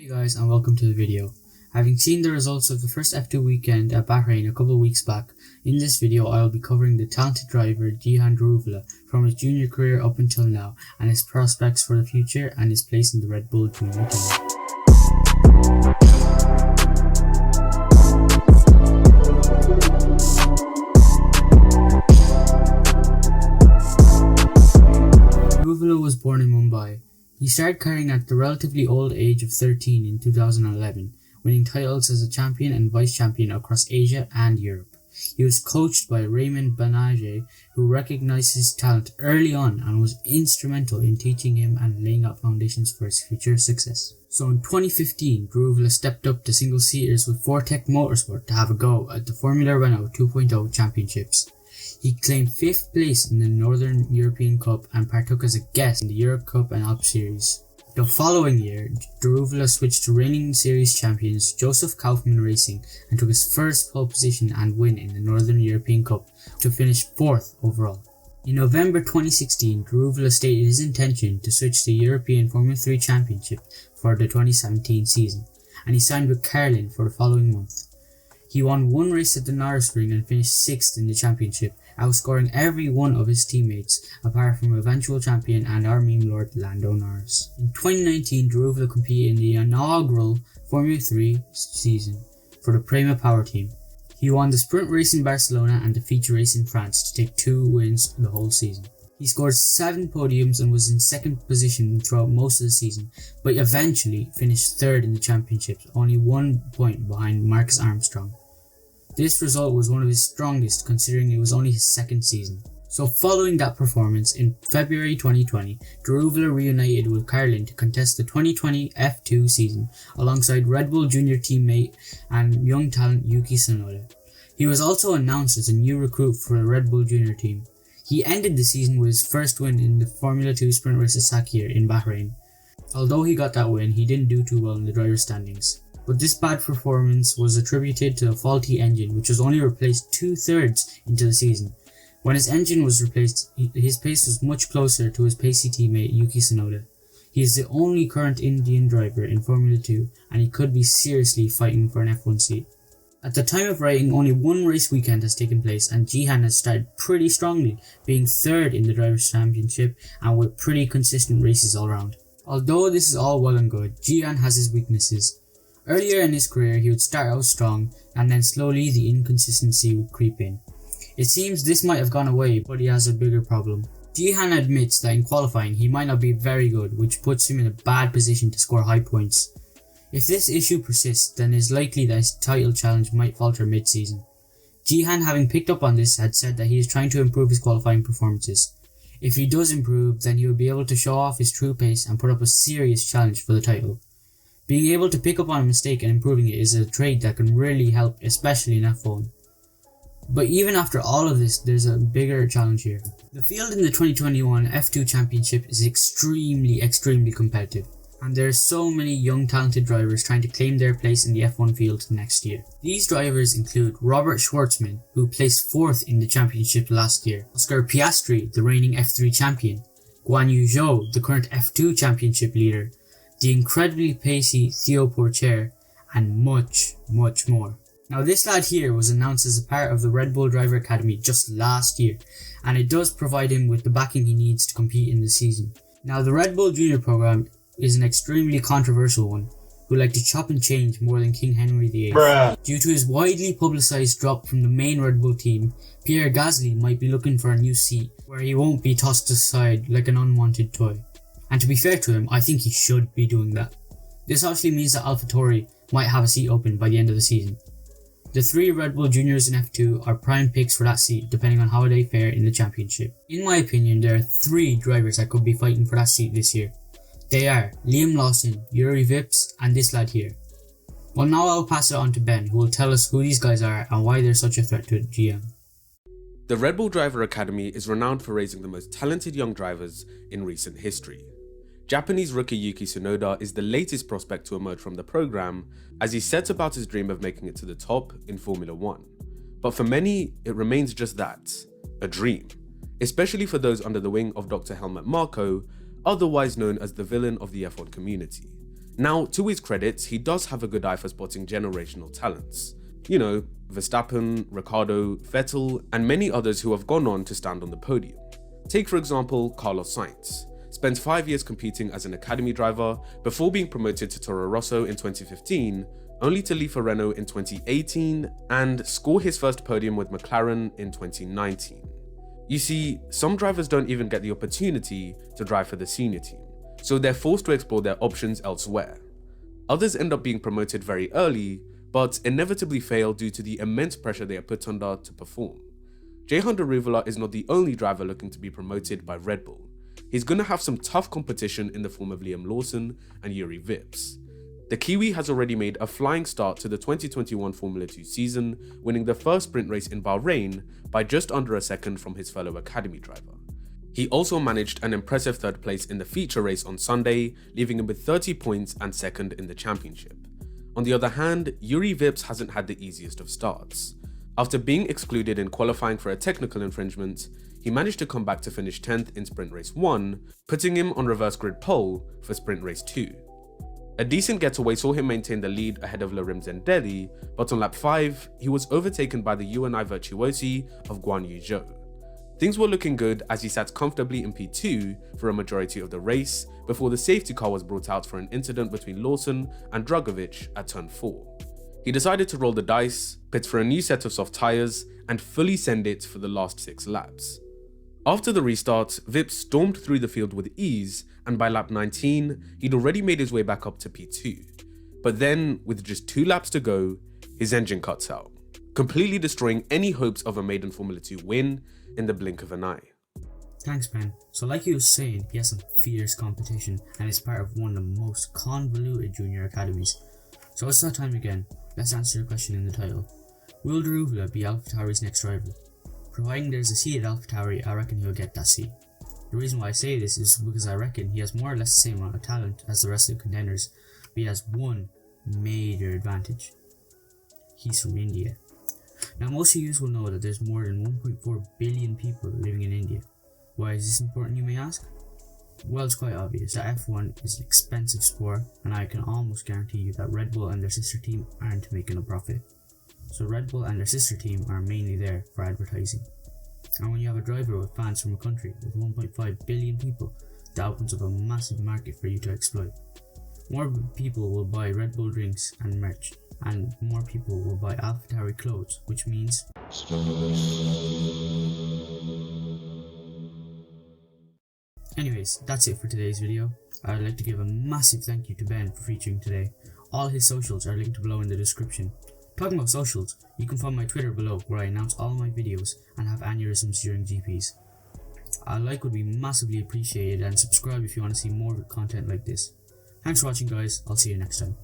Hey guys, and welcome to the video. Having seen the results of the first F2 weekend at Bahrain a couple of weeks back, in this video I will be covering the talented driver Jehan Daruvala from his junior career up until now and his prospects for the future and his place in the Red Bull junior team. Daruvala was born in Mumbai. He started karting at the relatively old age of 13 in 2011, winning titles as a champion and vice-champion across Asia and Europe. He was coached by Raymond Banage, who recognized his talent early on and was instrumental in teaching him and laying out foundations for his future success. So in 2015, Daruvala stepped up to single-seaters with Fortec Motorsport to have a go at the Formulaone 2.0 championships. He claimed 5th place in the Northern European Cup and partook as a guest in the Europe Cup and Alp Series. The following year, Daruvala switched to reigning series champions Joseph Kaufman Racing and took his first pole position and win in the Northern European Cup to finish 4th overall. In November 2016, Daruvala stated his intention to switch to the European Formula 3 Championship for the 2017 season, and he signed with Carlin for the following month. He won one race at the Nürburgring and finished 6th in the championship, outscoring every one of his teammates, apart from eventual champion and our meme lord Lando Norris. In 2019, Daruvala competed in the inaugural Formula 3 season for the Prema Power team. He won the sprint race in Barcelona and the feature race in France to take 2 wins the whole season. He scored 7 podiums and was in 2nd position throughout most of the season, but eventually finished 3rd in the championships, only 1 point behind Marcus Armstrong. This result was one of his strongest considering it was only his 2nd season. So following that performance, in February 2020, Daruvala reunited with Carlin to contest the 2020 F2 season alongside Red Bull junior teammate and young talent Yuki Tsunoda. He was also announced as a new recruit for the Red Bull junior team. He ended the season with his first win in the Formula 2 sprint race at Sakir in Bahrain. Although he got that win, he didn't do too well in the driver's standings. But this bad performance was attributed to a faulty engine, which was only replaced 2/3 into the season. When his engine was replaced, his pace was much closer to his pacey teammate Yuki Tsunoda. He is the only current Indian driver in Formula 2, and he could be seriously fighting for an F1 seat. At the time of writing, only one race weekend has taken place, and Jehan has started pretty strongly, being 3rd in the Drivers' Championship and with pretty consistent races all round. Although this is all well and good, Jehan has his weaknesses. Earlier in his career, he would start out strong, and then slowly the inconsistency would creep in. It seems this might have gone away, but he has a bigger problem. Jehan admits that in qualifying he might not be very good, which puts him in a bad position to score high points. If this issue persists, then it is likely that his title challenge might falter mid-season. Jehan, having picked up on this, had said that he is trying to improve his qualifying performances. If he does improve, then he will be able to show off his true pace and put up a serious challenge for the title. Being able to pick up on a mistake and improving it is a trait that can really help, especially in F1. But even after all of this, there's a bigger challenge here. The field in the 2021 F2 Championship is extremely competitive, and there are so many young talented drivers trying to claim their place in the F1 field next year. These drivers include Robert Schwartzman, who placed 4th in the championship last year, Oscar Piastri, the reigning F3 champion, Guan Yu Zhou, the current F2 championship leader, the incredibly pacey Theo Pourchaire, and much more. Now this lad here was announced as a part of the Red Bull Driver Academy just last year, and it does provide him with the backing he needs to compete in the season. Now the Red Bull Junior program is an extremely controversial one, who like to chop and change more than King Henry VIII. Due to his widely publicised drop from the main Red Bull team, Pierre Gasly might be looking for a new seat, where he won't be tossed aside like an unwanted toy. And to be fair to him, I think he should be doing that. This actually means that Alphatauri might have a seat open by the end of the season. The 3 Red Bull juniors in F2 are prime picks for that seat depending on how they fare in the championship. In my opinion, there are 3 drivers that could be fighting for that seat this year. They are Liam Lawson, Yuri Vips, and this lad here. Well, now I'll pass it on to Ben, who will tell us who these guys are and why they're such a threat to GM. The Red Bull Driver Academy is renowned for raising the most talented young drivers in recent history. Japanese rookie Yuki Tsunoda is the latest prospect to emerge from the program as he sets about his dream of making it to the top in Formula 1. But for many, it remains just that, a dream, especially for those under the wing of Dr. Helmut Marko, otherwise known as the villain of the F1 community. Now, to his credit, he does have a good eye for spotting generational talents. You know, Verstappen, Ricciardo, Vettel, and many others who have gone on to stand on the podium. Take for example Carlos Sainz. Spent 5 years competing as an academy driver before being promoted to Toro Rosso in 2015, only to leave for Renault in 2018 and score his first podium with McLaren in 2019. You see, some drivers don't even get the opportunity to drive for the senior team, so they're forced to explore their options elsewhere. Others end up being promoted very early, but inevitably fail due to the immense pressure they are put under to perform. Jehan Daruvala is not the only driver looking to be promoted by Red Bull. He's going to have some tough competition in the form of Liam Lawson and Juri Vips. The Kiwi has already made a flying start to the 2021 Formula 2 season, winning the first sprint race in Bahrain by just under a second from his fellow academy driver. He also managed an impressive third place in the feature race on Sunday, leaving him with 30 points and second in the championship. On the other hand, Juri Vips hasn't had the easiest of starts. After being excluded in qualifying for a technical infringement, he managed to come back to finish 10th in Sprint Race 1, putting him on reverse grid pole for Sprint Race 2. A decent getaway saw him maintain the lead ahead of Lorim Zendelli, but on lap 5, he was overtaken by the UNI virtuosi of Guan Yu Zhou. Things were looking good as he sat comfortably in P2 for a majority of the race before the safety car was brought out for an incident between Lawson and Dragovic at turn 4. He decided to roll the dice, pit for a new set of soft tyres, and fully send it for the last 6 laps. After the restart, Vips stormed through the field with ease, and by lap 19, he'd already made his way back up to P2. But then, with just 2 laps to go, his engine cuts out, completely destroying any hopes of a maiden Formula 2 win in the blink of an eye. Thanks, Ben. So like you were saying, he has some fierce competition and is part of one of the most convoluted junior academies. So it's that time again. Let's answer the question in the title. Will Daruvala be Alphatauri's next rival? Providing there's a seat at Alphatauri, I reckon he'll get that seat. The reason why I say this is because I reckon he has more or less the same amount of talent as the rest of the contenders, but he has one major advantage. He's from India. Now most of you will know that there's more than 1.4 billion people living in India. Why is this important, you may ask? Well, it's quite obvious that F1 is an expensive sport, and I can almost guarantee you that Red Bull and their sister team aren't making a profit. So Red Bull and their sister team are mainly there for advertising. And when you have a driver with fans from a country with 1.5 billion people, that opens up a massive market for you to exploit. More people will buy Red Bull drinks and merch, and more people will buy Alphatauri clothes, which means Anyways, that's it for today's video. I would like to give a massive thank you to Ben for featuring today. All his socials are linked below in the description. Talking about socials, you can find my Twitter below where I announce all my videos and have aneurysms during GPs. A like would be massively appreciated, and subscribe if you want to see more content like this. Thanks for watching guys, I'll see you next time.